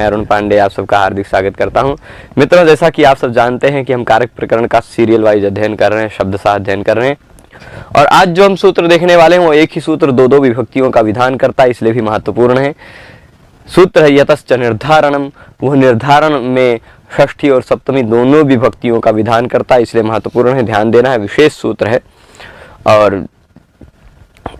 मैं अरुण पांडे आप सबका हार्दिक स्वागत करता हूं। मित्रों, जैसा कि आप सब जानते हैं कि हम कारक प्रकरण का सीरियल वाइज अध्ययन कर रहे हैं, शब्दशास्त्र अध्ययन कर रहे हैं, और आज जो हम सूत्र देखने वाले हैं वो एक ही सूत्र दो विभक्तियों का विधान करता है, इसलिए भी महत्वपूर्ण है। सूत्र है यतश्च निर्धारणम, वह निर्धारण में षष्ठी और सप्तमी दोनों विभक्तियों का विधान करता है, इसलिए महत्वपूर्ण है, ध्यान देना है। विशेष सूत्र है और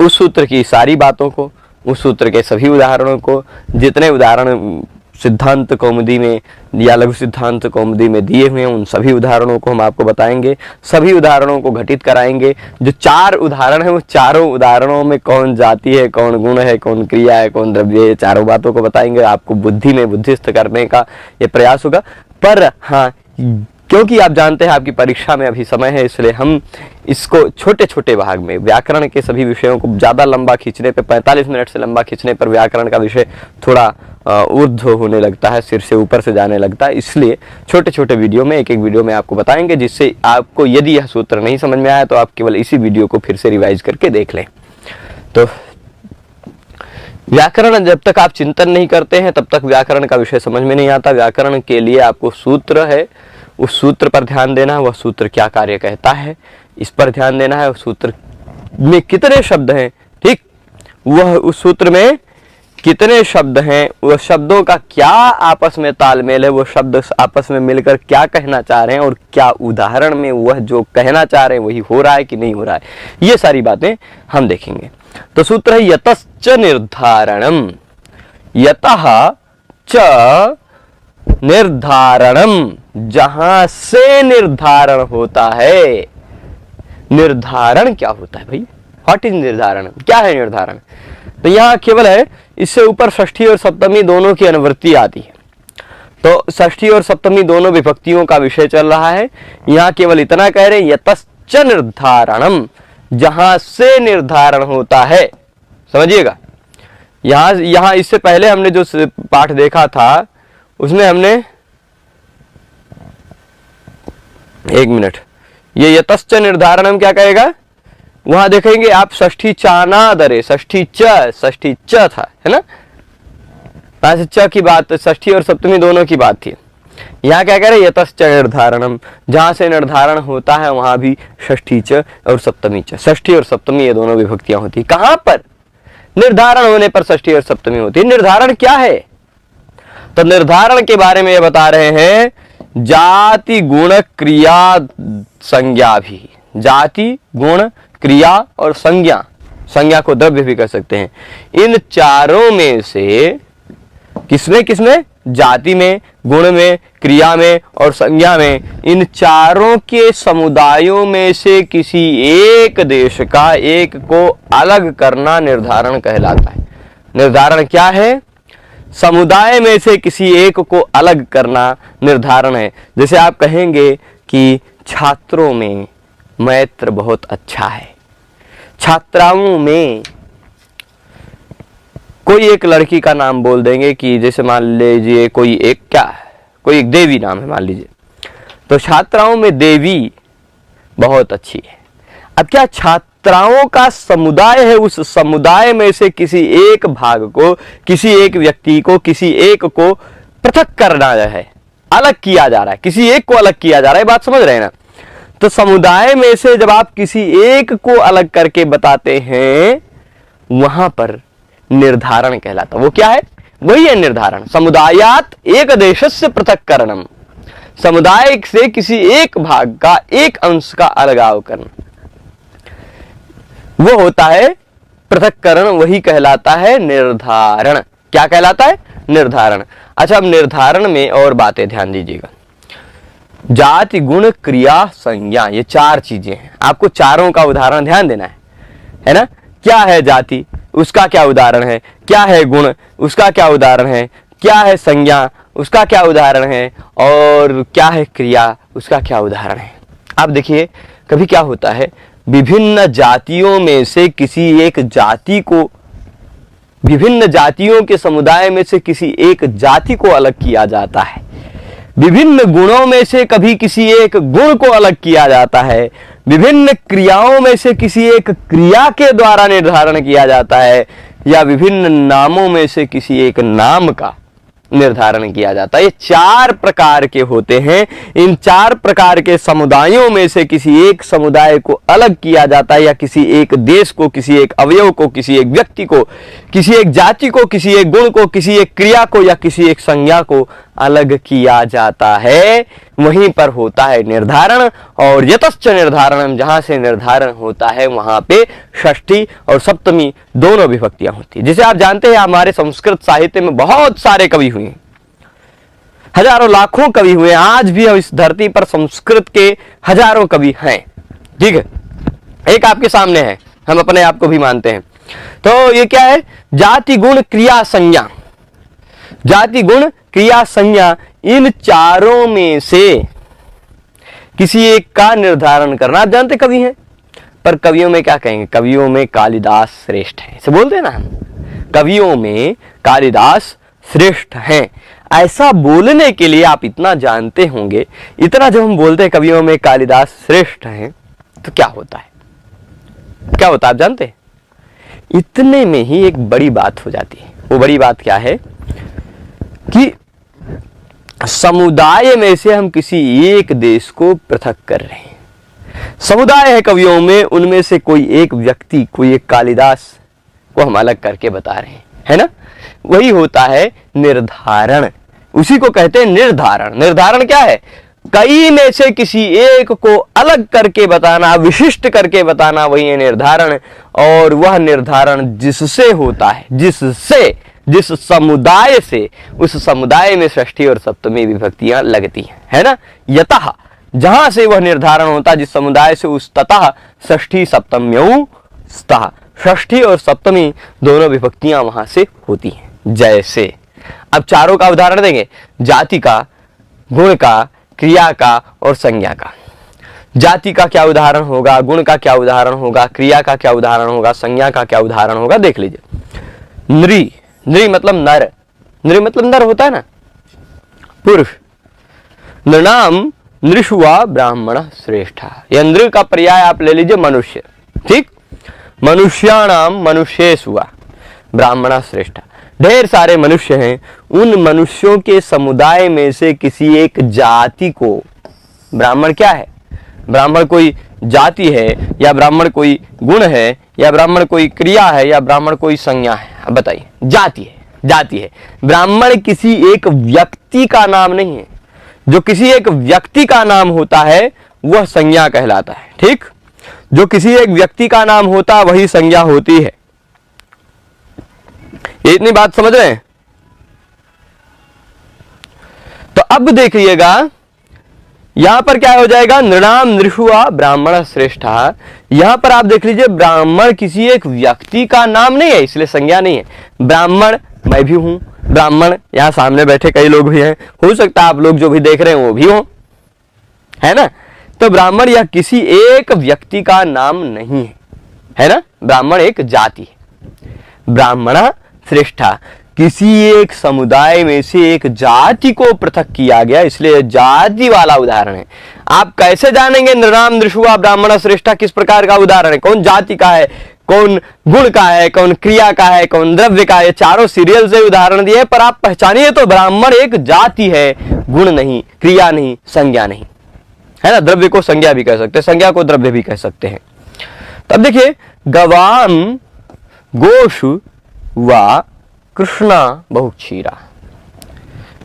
उस सूत्र की सारी बातों को, उस सूत्र के सभी उदाहरणों को, जितने उदाहरण सिद्धांत कौमुदी में या लघु सिद्धांत कौमुदी में दिए हुए हैं, उन सभी उदाहरणों को हम आपको बताएंगे, सभी उदाहरणों को घटित कराएंगे। जो 4 उदाहरण है वो चारों उदाहरणों में कौन जाति है, कौन गुण है, कौन क्रिया है, कौन द्रव्य है, चारों बातों को बताएंगे। आपको बुद्धि में बुद्धिस्थ करने का ये प्रयास होगा। पर हाँ, क्योंकि आप जानते हैं आपकी परीक्षा में अभी समय है, इसलिए हम इसको छोटे छोटे भाग में, व्याकरण के सभी विषयों को ज़्यादा लंबा खींचने पे, 45 मिनट से लंबा खींचने पर व्याकरण का विषय थोड़ा ऊर्ध्व होने लगता है, सिर से ऊपर से जाने लगता है। इसलिए छोटे छोटे वीडियो में, एक एक वीडियो में आपको बताएंगे, जिससे आपको यदि यह सूत्र नहीं समझ में आया तो आप केवल इसी वीडियो को फिर से रिवाइज करके देख लें। तो व्याकरण जब तक आप चिंतन नहीं करते हैं तब तक व्याकरण का विषय समझ में नहीं आता। व्याकरण के लिए आपको सूत्र है, उस सूत्र पर ध्यान देना है, वह सूत्र क्या कार्य कहता है इस पर ध्यान देना है। उस सूत्र में कितने शब्द हैं, ठीक, वह उस सूत्र में कितने शब्द हैं, वह शब्दों का क्या आपस में तालमेल है, वो शब्द आपस में मिलकर क्या कहना चाह रहे हैं, और क्या उदाहरण में वह जो कहना चाह रहे हैं वही हो रहा है कि नहीं हो रहा है, ये सारी बातें हम देखेंगे। तो सूत्र है यतश्च निर्धारणम, यतः च निर्धारणम, जहां से निर्धारण होता है। निर्धारण क्या होता है भाई, व्हाट इज निर्धारण, क्या है निर्धारण? तो यहां केवल है, इससे ऊपर षष्ठी और सप्तमी दोनों की अनुवृत्ति आती है। तो षष्ठी और सप्तमी दोनों विभक्तियों का विषय चल रहा है, यहां केवल इतना कह रहे यतश्च निर्धारणम, जहां से निर्धारण होता है। समझिएगा, यहां इससे पहले हमने जो पाठ देखा था उसमें हमने, एक मिनट, ये यतश्च निर्धारणम क्या कहेगा, वहां देखेंगे आप षष्ठी चानादरे, षष्ठी च था, है ना, वहां से च की बात, षष्ठी और सप्तमी दोनों की बात थी। यहाँ क्या कह रहे, यतश्च निर्धारणम, जहां से निर्धारण होता है वहां भी षष्ठी च और सप्तमी च, षष्ठी और सप्तमी ये दोनों विभक्तियां होती है। कहां पर? निर्धारण होने पर षष्ठी और सप्तमी होती है। निर्धारण क्या है? तो निर्धारण के बारे में ये बता रहे हैं, जाति गुण क्रिया संज्ञा भी, जाति गुण क्रिया और संज्ञा, संज्ञा को द्रव्य भी कह सकते हैं, इन चारों में से किसमें, जाति में, गुण में, क्रिया में और संज्ञा में, इन चारों के समुदायों में से किसी एक देश का एक को अलग करना निर्धारण कहलाता है। निर्धारण क्या है? समुदाय में से किसी एक को अलग करना निर्धारण है। जैसे आप कहेंगे कि छात्रों में मैत्र बहुत अच्छा है, छात्राओं में कोई एक लड़की का नाम बोल देंगे कि जैसे मान लीजिए कोई एक देवी नाम है मान लीजिए, तो छात्राओं में देवी बहुत अच्छी है। अब क्या छात्राओं का समुदाय है, उस समुदाय में से किसी एक भाग को, किसी एक व्यक्ति को, किसी एक को पृथक करना है, अलग किया जा रहा है, किसी एक को अलग किया जा रहा है, बात समझ रहे हैं ना। तो समुदाय में से जब आप किसी एक को अलग करके बताते हैं, वहां पर निर्धारण कहलाता। वो क्या है? वही है निर्धारण। समुदायात एक देशस्य पृथक्करणम, समुदाय से किसी एक भाग का, एक अंश का अलगाव करना, वो होता है पृथक्करण, वही कहलाता है निर्धारण। क्या कहलाता है? निर्धारण। अच्छा, अब निर्धारण में और बातें ध्यान दीजिएगा। जाति गुण क्रिया संज्ञा, ये 4 चीजें हैं, आपको चारों का उदाहरण ध्यान देना है ना। क्या है जाति, उसका क्या उदाहरण है, क्या है गुण, उसका क्या उदाहरण है, क्या है संज्ञा, उसका क्या उदाहरण है, और क्या है क्रिया, उसका क्या उदाहरण है। आप देखिए, कभी क्या होता है, विभिन्न जातियों में से किसी एक जाति को, विभिन्न जातियों के समुदाय में से किसी एक जाति को अलग किया जाता है। विभिन्न गुणों में से कभी किसी एक गुण को अलग किया जाता है। विभिन्न क्रियाओं में से किसी एक क्रिया के द्वारा निर्धारण किया जाता है, या विभिन्न नामों में से किसी एक नाम का निर्धारण किया जाता है। ये 4 प्रकार के होते हैं। इन 4 प्रकार के समुदायों में से किसी एक समुदाय को अलग किया जाता है, या किसी एक देश को, किसी एक अवयव को, किसी एक व्यक्ति को, किसी एक जाति को, किसी एक गुण को, किसी एक क्रिया को या किसी एक संज्ञा को अलग किया जाता है। वहीं पर होता है निर्धारण। और यतश्च निर्धारणम, जहां से निर्धारण होता है वहां पे षष्ठी और सप्तमी दोनों विभक्तियां होती है। जिसे आप जानते हैं हमारे संस्कृत साहित्य में बहुत सारे कवि हुए हैं, हजारों लाखों कवि हुए। आज भी इस धरती पर संस्कृत के हजारों कवि हैं। ठीक है, एक आपके सामने है, हम अपने आप को भी मानते हैं। तो ये क्या है? जाति गुण क्रिया संज्ञा। जाति गुण क्रिया संज्ञा, इन चारों में से किसी एक का निर्धारण करना। आप जानते कवि हैं, पर कवियों में क्या कहेंगे? कवियों में कालिदास श्रेष्ठ है, इसे बोलते हैं ना हम, कवियों में कालिदास श्रेष्ठ हैं। ऐसा बोलने के लिए आप इतना जानते होंगे, इतना जब हम बोलते हैं कवियों में कालिदास श्रेष्ठ हैं, तो क्या होता है? क्या होता है आप जानते हैं? इतने में ही एक बड़ी बात हो जाती है। वो बड़ी बात क्या है कि समुदाय में से हम किसी एक देश को पृथक कर रहे हैं। समुदाय है कवियों में, उनमें से कोई एक व्यक्ति, कोई एक कालिदास को हम अलग करके बता रहे हैं, है ना? वही होता है निर्धारण। उसी को कहते हैं निर्धारण। निर्धारण क्या है? कई में से किसी एक को अलग करके बताना, विशिष्ट करके बताना, वही है निर्धारण। और वह निर्धारण जिससे होता है, जिस समुदाय से, उस समुदाय में षष्ठी और सप्तमी विभक्तियां लगती हैं, है ना? यतः, जहां से वह निर्धारण होता है, जिस समुदाय से, उस ततः षष्ठी सप्तम्यौ स्तः, षष्ठी और सप्तमी दोनों विभक्तियां वहां से होती हैं। जैसे अब चारों का उदाहरण देंगे, जाति का, गुण का, क्रिया का और संज्ञा का। जाति का क्या उदाहरण होगा, गुण का क्या उदाहरण होगा, क्रिया का क्या उदाहरण होगा, संज्ञा का क्या उदाहरण होगा, देख लीजिए। नृ, नृ मतलब नर, नृ मतलब नर होता है ना, पुरुष। नृणाम नृषुआ ब्राह्मण श्रेष्ठ। यह नृ का पर्याय आप ले लीजिए मनुष्य। ठीक, मनुष्याणाम मनुष्येषु ब्राह्मण श्रेष्ठ। ढेर सारे मनुष्य हैं, उन मनुष्यों के समुदाय में से किसी एक जाति को ब्राह्मण क्या है? ब्राह्मण कोई जाति है, या ब्राह्मण कोई गुण है, या ब्राह्मण कोई क्रिया है, या ब्राह्मण कोई संज्ञा है? अब बताइए। जाति है, जाति है। ब्राह्मण किसी एक व्यक्ति का नाम नहीं है। जो किसी एक व्यक्ति का नाम होता है वह संज्ञा कहलाता है। ठीक, जो किसी एक व्यक्ति का नाम होता है वही संज्ञा होती है। ये इतनी बात समझ रहे हैं? तो अब देखिएगा यहां पर क्या हो जाएगा? नृणाम नृषुआ ब्राह्मण श्रेष्ठ। यहां पर आप देख लीजिए, ब्राह्मण किसी एक व्यक्ति का नाम नहीं है, इसलिए संज्ञा नहीं है। ब्राह्मण मैं भी हूं, ब्राह्मण यहां सामने बैठे कई लोग भी हैं, हो सकता है आप लोग जो भी देख रहे हैं वो भी हो, है ना? तो ब्राह्मण यह किसी एक व्यक्ति का नाम नहीं है ना? ब्राह्मण एक जाति है। ब्राह्मण श्रेष्ठा, किसी एक समुदाय में से एक जाति को पृथक किया गया, इसलिए जाति वाला उदाहरण है। आप कैसे जानेंगे नृणाम नृषुआ ब्राह्मण श्रेष्ठा किस प्रकार का उदाहरण है? कौन जाति का है, कौन गुण का है, कौन क्रिया का है, कौन द्रव्य का है? चारों सीरियल से उदाहरण दिए, पर आप पहचानिए तो ब्राह्मण एक जाति है, गुण नहीं, क्रिया नहीं, संज्ञा नहीं, है ना? द्रव्य को संज्ञा भी कह सकते हैं, संज्ञा को द्रव्य भी कह सकते हैं। तब देखिए, गवाम गोषु वा कृष्णा बहुक्षीरा।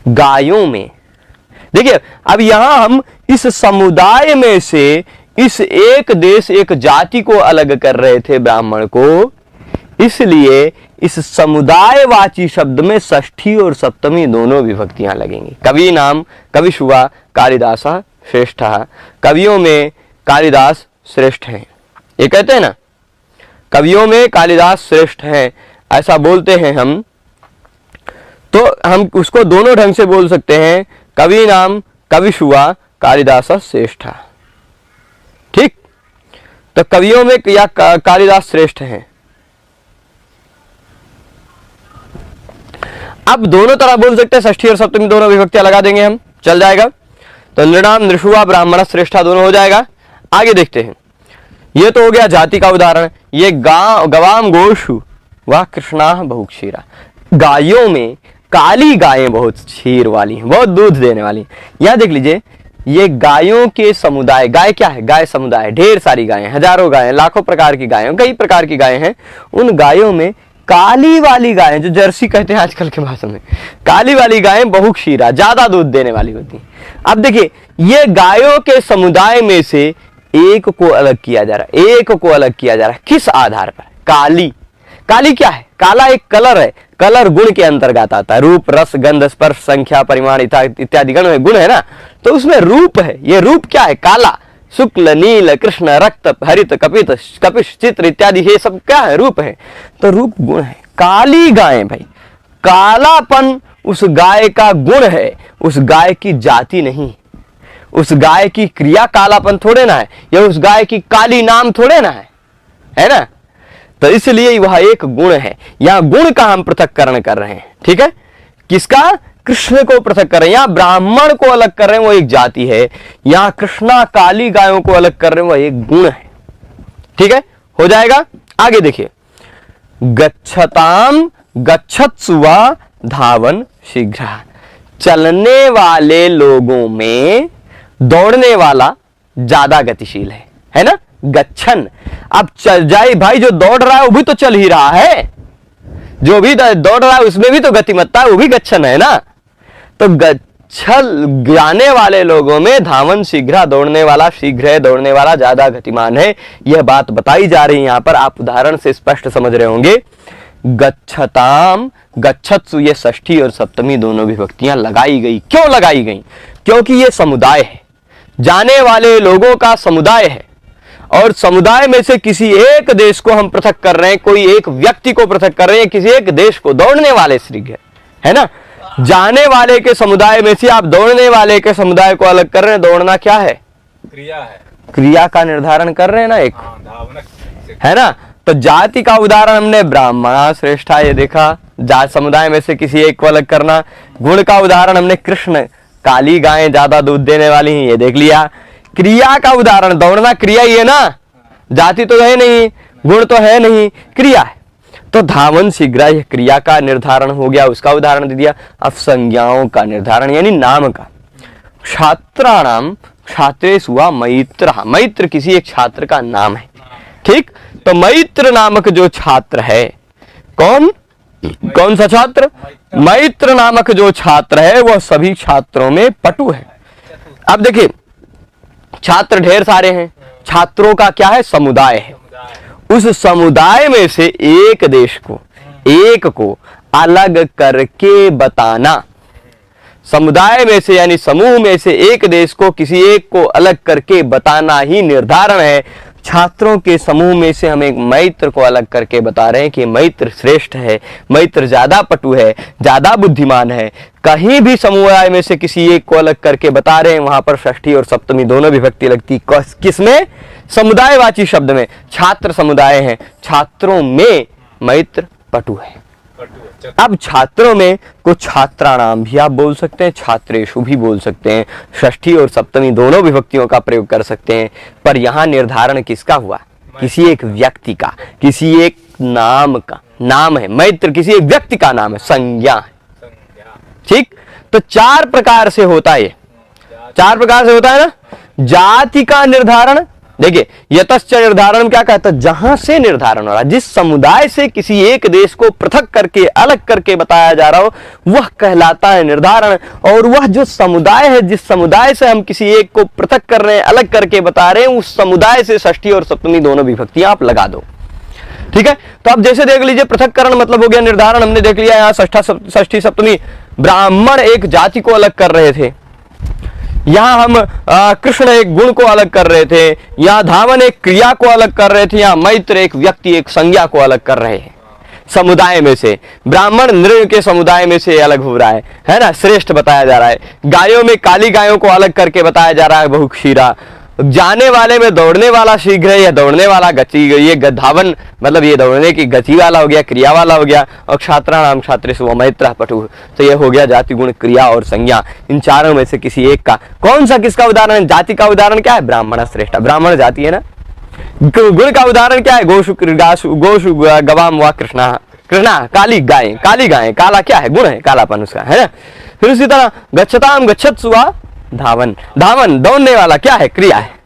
गायों में, देखिए अब यहां हम इस समुदाय में से इस एक देश, एक जाति को अलग कर रहे थे, ब्राह्मण को, इसलिए इस समुदायवाची शब्द में षष्ठी और सप्तमी दोनों विभक्तियां लगेंगी। कवि नाम कविषुआ कालिदास श्रेष्ठ। कवियों में कालिदास श्रेष्ठ हैं, ये कहते हैं ना, कवियों में कालिदास श्रेष्ठ हैं, ऐसा बोलते हैं हम। तो हम उसको दोनों ढंग से बोल सकते हैं, कवि नाम कविषुआ कालिदास श्रेष्ठ। ठीक, तो कवियों में या कालिदास श्रेष्ठ हैं। अब दोनों तरह बोल सकते हैं, षष्ठी और सप्तमी दोनों विभक्तियां लगा देंगे हम, चल जाएगा। तो नृणाम नृषुआ ब्राह्मण श्रेष्ठा दोनों हो जाएगा। आगे देखते हैं, ये तो हो गया जाति का उदाहरण। ये गवाम गोषु व कृष्णा बहुक्षीरा। गायों में काली गायें बहुत क्षीर वाली हैं, बहुत दूध देने वाली हैं। यहां देख लीजिए, ये गायों के समुदाय, गाय क्या है, गाय समुदाय, ढेर सारी गायें, हजारों गायें, लाखों प्रकार की गायें, कई प्रकार की गायें हैं। उन गायों में काली वाली गायें, जो जर्सी कहते हैं आजकल के भाषा में, काली वाली गायें बहुक्षीरा, ज्यादा दूध देने वाली होती हैं। अब देखिए, ये गायों के समुदाय में से एक को अलग किया जा रहा है, एक को अलग किया जा रहा है, किस आधार पर? काली। काली क्या है? काला एक कलर है, कलर गुण के अंतर्गत आता है, रूप, रस, गंध, स्पर्श, संख्या, परिमाण इत्यादि गुण है ना, तो उसमें रूप है। ये रूप क्या है? काला, शुक्ल, नील, कृष्ण, रक्त, हरित, कपित, कपिश, चित्र इत्यादि, ये सब क्या है? रूप है। तो रूप गुण है। काली गाय भाई, कालापन उस गाय का गुण है, उस गाय की जाति नहीं, उस गाय की क्रिया कालापन थोड़े ना है, या उस गाय की काली नाम थोड़े ना है ना। तो इसलिए वह एक गुण है। यहां गुण का हम पृथक्करण कर रहे हैं, ठीक है। किसका? कृष्ण को पृथक कर रहे हैं। यहां ब्राह्मण को अलग कर रहे हैं, वो एक जाति है। यहां कृष्णा काली गायों को अलग कर रहे हैं, वह एक गुण है, ठीक है। हो जाएगा। आगे देखिए, गच्छताम गच्छत्सुवा धावन शीघ्र, चलने वाले लोगों में दौड़ने वाला ज्यादा गतिशील है ना। गच्छन, अब चल जाए भाई, जो दौड़ रहा है वो भी तो चल ही रहा है, जो भी दौड़ रहा है उसमें भी तो गतिमत्ता है, वो भी गच्छन है ना। तो गच्छल जाने वाले लोगों में धावन शीघ्र, दौड़ने वाला शीघ्र है, दौड़ने वाला ज्यादा गतिमान है। यह बात बताई जा रही है यहां पर, आप उदाहरण से स्पष्ट समझ रहे होंगे। गच्छताम गच्छत्सु, ये षष्ठी और सप्तमी दोनों विभक्तियां लगाई गई। क्यों लगाई गई? क्योंकि ये समुदाय है, जाने वाले लोगों का समुदाय है, और समुदाय में से किसी एक देश को हम पृथक कर रहे हैं, कोई एक व्यक्ति को पृथक कर रहे हैं, किसी एक देश को। दौड़ने वाले शीघ्र है ना, जाने वाले के समुदाय में से आप दौड़ने वाले के समुदाय को अलग कर रहे हैं। दौड़ना क्या है? क्रिया है, क्रिया का निर्धारण कर रहे हैं ना एक, है ना। तो जाति का उदाहरण हमने ब्राह्मणा श्रेष्ठा ये देखा, जात समुदाय में से किसी एक को अलग करना। गुण का उदाहरण हमने कृष्ण, काली गायें ज्यादा दूध देने वाली हैं, ये देख लिया। क्रिया का उदाहरण, दौड़ना क्रिया ही है ना, जाति तो है नहीं, गुण तो है नहीं, क्रिया है। तो धावन शीघ्र, यह क्रिया का निर्धारण हो गया, उसका उदाहरण दे दिया। अब संज्ञाओं का निर्धारण यानी नाम का। छात्राणाम छात्रेषु वा मैत्र, मैत्र किसी एक छात्र का नाम है, ठीक। तो मैत्र नामक जो छात्र है, कौन सा छात्र? मैत्र नामक जो छात्र है वह सभी छात्रों में पटु है। अब देखिए, छात्र ढेर सारे हैं, छात्रों का क्या है? समुदाय है। उस समुदाय में से एक देश को, एक को अलग करके बताना, समुदाय में से यानी समूह में से एक देश को किसी एक को अलग करके बताना ही निर्धारण है। छात्रों के समूह में से हम एक मैत्र को अलग करके बता रहे हैं कि मैत्र श्रेष्ठ है, मैत्र ज्यादा पटु है, ज्यादा बुद्धिमान है। कहीं भी समुदाय में से किसी एक को अलग करके बता रहे हैं, वहां पर षष्ठी और सप्तमी दोनों विभक्ति लगती। किसमें? समुदायवाची शब्द में। छात्र समुदाय है, छात्रों में मैत्र पटु है। अब छात्रों में को छात्राणाम भी आप बोल सकते हैं, छात्रेषु भी बोल सकते हैं, षष्ठी और सप्तमी दोनों विभक्तियों का प्रयोग कर सकते हैं। पर यहां निर्धारण किसका हुआ? किसी एक व्यक्ति का, किसी एक नाम का। नाम है मैत्र, किसी एक व्यक्ति का नाम है, संज्ञा है, ठीक। तो चार प्रकार से होता है, चार प्रकार से होता है ना। जाति का निर्धारण, देखिए यतश्च निर्धारण क्या कहता है? जहां से निर्धारण हो रहा है, जिस समुदाय से किसी एक देश को पृथक करके अलग करके बताया जा रहा हो, वह कहलाता है निर्धारण। और वह जो समुदाय है, जिस समुदाय से हम किसी एक को पृथक कर रहे हैं, अलग करके बता रहे हैं, उस समुदाय से षष्ठी और सप्तमी दोनों विभक्तियां आप लगा दो, ठीक है। तो अब जैसे देख लीजिए, पृथक्करण मतलब हो गया निर्धारण, हमने देख लिया। यहाँ षष्ठी सप्तमी, ब्राह्मण एक जाति को अलग कर रहे थे, यहां हम कृष्ण एक गुण को अलग कर रहे थे, यहां धावन एक क्रिया को अलग कर रहे थे, यहां मैत्र एक व्यक्ति एक संज्ञा को अलग कर रहे हैं। समुदाय में से ब्राह्मण नृ के समुदाय में से अलग हो रहा है ना, श्रेष्ठ बताया जा रहा है। गायों में काली गायों को अलग करके बताया जा रहा है, बहुक्षीरा। जाने वाले में दौड़ने वाला शीघ्र है, या दौड़ने वाला गति, ये धावन मतलब ये दौड़ने की गति वाला हो गया, क्रिया वाला हो गया। और छात्राणाम छात्रेषु मैत्र पटु, तो ये हो गया जाति गुण क्रिया और संज्ञा। इन चारों में से किसी एक का, कौन सा किसका उदाहरण है? जाति का उदाहरण क्या है? ब्राह्मण श्रेष्ठ, ब्राह्मण जाति है ना। गुण का उदाहरण क्या है? गोशु गवाम व कृष्णा, कृष्णा काली गाय, काली गाय, काला क्या है? गुण है, कालापन उसका, है ना। फिर उसी तरह गच्छताम गच्छत्सु वा धावन, धावन दौड़ने वाला क्या है? क्रिया है,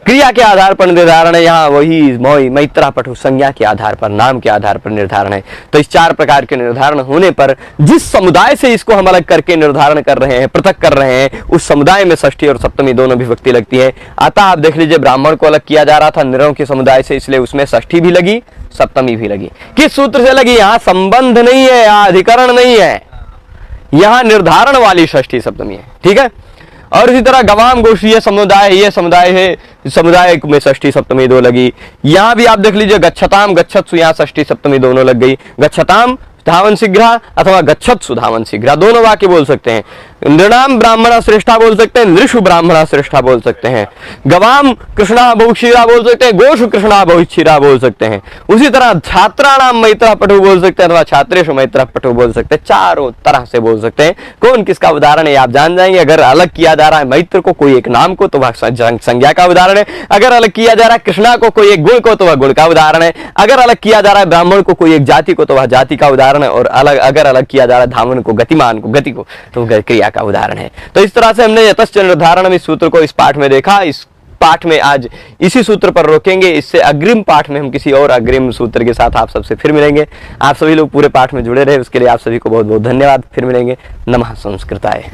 क्रिया के आधार पर निर्धारण है। यहाँ वही मोई मैत्रा पठु संज्ञा के आधार पर, नाम के आधार पर निर्धारण है। तो इस 4 प्रकार के निर्धारण होने पर जिस समुदाय से इसको हम अलग करके निर्धारण कर रहे हैं, पृथक कर रहे हैं, उस समुदाय में षष्ठी और सप्तमी दोनों विभक्ति लगती है। अतः आप देख लीजिए, ब्राह्मण को अलग किया जा रहा था निरव के समुदाय से, इसलिए उसमें षष्ठी भी लगी, सप्तमी भी लगी। किस सूत्र से लगी? यहाँ संबंध नहीं है, यहाँ अधिकरण नहीं है, यहाँ निर्धारण वाली षष्ठी सप्तमी है, ठीक है। और इसी तरह गवाम गोष्ठी ये समुदाय है, समुदाय में षष्ठी सप्तमी 2 लगी। यहां भी आप देख लीजिए, गच्छताम गच्छत्सु, यहाँ षष्ठी सप्तमी दोनों लग गई। गच्छताम धावन शीघ्र अथवा गच्छत्सु धावन शीघ्र, दोनों वाक्य बोल सकते हैं। नृणाम ब्राह्मणा श्रेष्ठा बोल सकते हैं, नृषु ब्राह्मणा श्रेष्ठा बोल सकते हैं। गवाम कृष्णा बहुक्षीरा बोल सकते हैं, गोषु कृष्णा बहुक्षीरा बोल सकते हैं। उसी तरह छात्राणाम मैत्रा पटु बोल सकते हैं, अथवा छात्रेषु मैत्रा पटु बोल सकते हैं। चारों तरह से बोल सकते हैं। कौन किसका उदाहरण है आप जान जाएंगे। अगर अलग किया जा रहा है मैत्र को कोई एक नाम को, तो वह संज्ञा का उदाहरण है। अगर अलग किया जा रहा है कृष्णा को कोई एक गुण को, तो वह गुण का उदाहरण है। अगर अलग किया जा रहा है ब्राह्मण को कोई एक जाति को, तो वह जाति का उदाहरण है। और अगर अलग किया जा रहा है धावन को, गतिमान को, गति को, तो क्रिया का उदाहरण है। तो इस तरह से हमने यतश्च निर्धारण इस सूत्र को इस पाठ में देखा। इस पाठ में आज इसी सूत्र पर रोकेंगे। इससे अग्रिम पाठ में हम किसी और अग्रिम सूत्र के साथ आप सबसे फिर मिलेंगे। आप सभी लोग पूरे पाठ में जुड़े रहे, उसके लिए आप सभी को बहुत बहुत धन्यवाद। फिर मिलेंगे। नमः संस्कृताय।